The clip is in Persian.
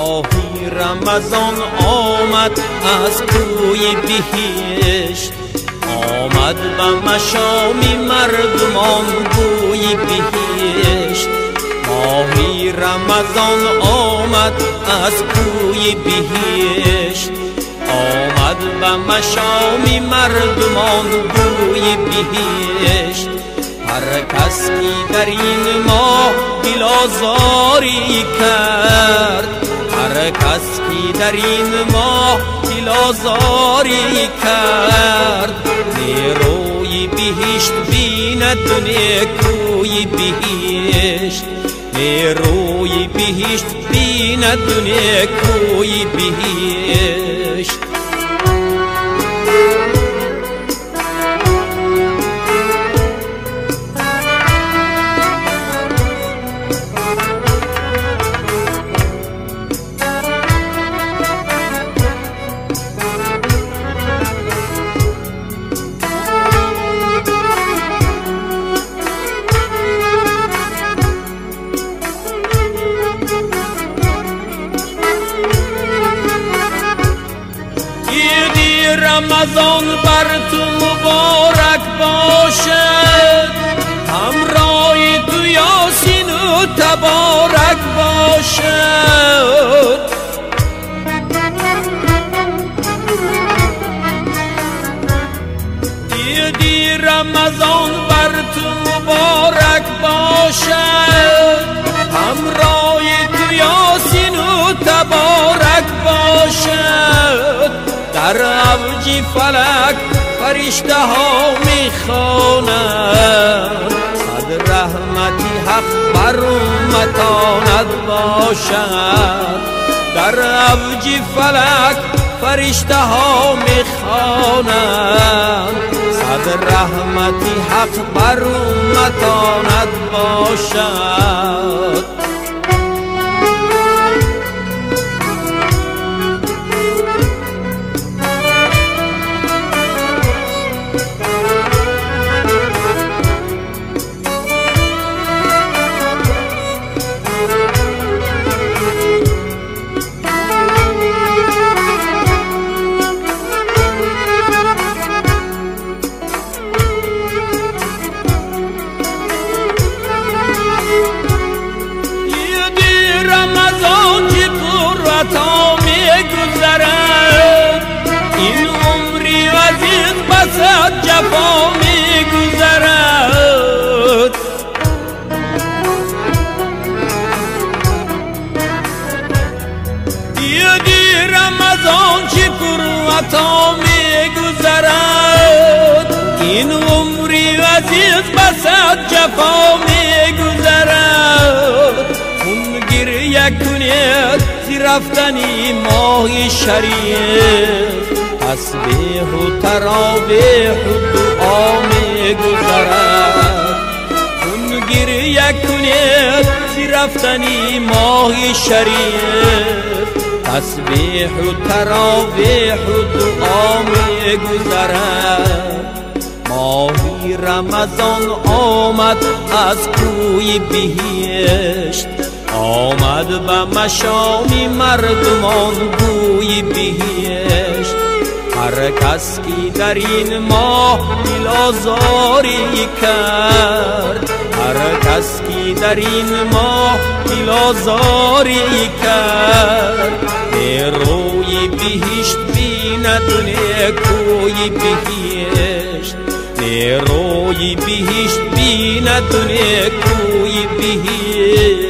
ماهی رمضان آمد از کوی بهشت، آمد به مشام مردمان بوی بهشت. ماهی رمضان آمد از کوی بهشت، آمد به مشام مردمان بوی بهشت. هر کس کی در این ماه دل آزاری کرد، هر کس کی در این ماه دل آزاری کرد، نیروی بهشت بیند نیکوی بهشت، نیروی بهشت بیند نیکوی بهشت. رمضان بر تو مبارک باشد، همراه تو یاسین و تبارک باشد. عید رمضان بر تو مبارک باشد، همراه تو یاسین و تبارک باشد. در اوج فلک فرشته ها میخوانند، صد رحمتی حق بر امتانت باشد. در اوج فلک فرشته ها میخوانند، صد رحمتی حق بر امتانت باشد. تا میگذرد این عمری عزیز بس از جفا میگذرد. عید رمضان چه تا میگذرد این عمری عزیز بس از جفا میگذرد. خون گریه کنید رفتنی ماه شریف، تسبیح و تراویح و دعا میگذرد. خون گریه کنید رفتنی ماه شریف، تسبیح و تراویح و دعا میگذرد. ماهی رمضان آمد از کوی بهشت، آمد به مشام مردمان بوی بهشت. هر کس کی در این ماه دل آزاری کرد، هر کس کی در این ماه دل آزاری کرد، نیروی بهشت بیند نیکوی بهشت، نیروی بهشت بیند نیکوی بهشت.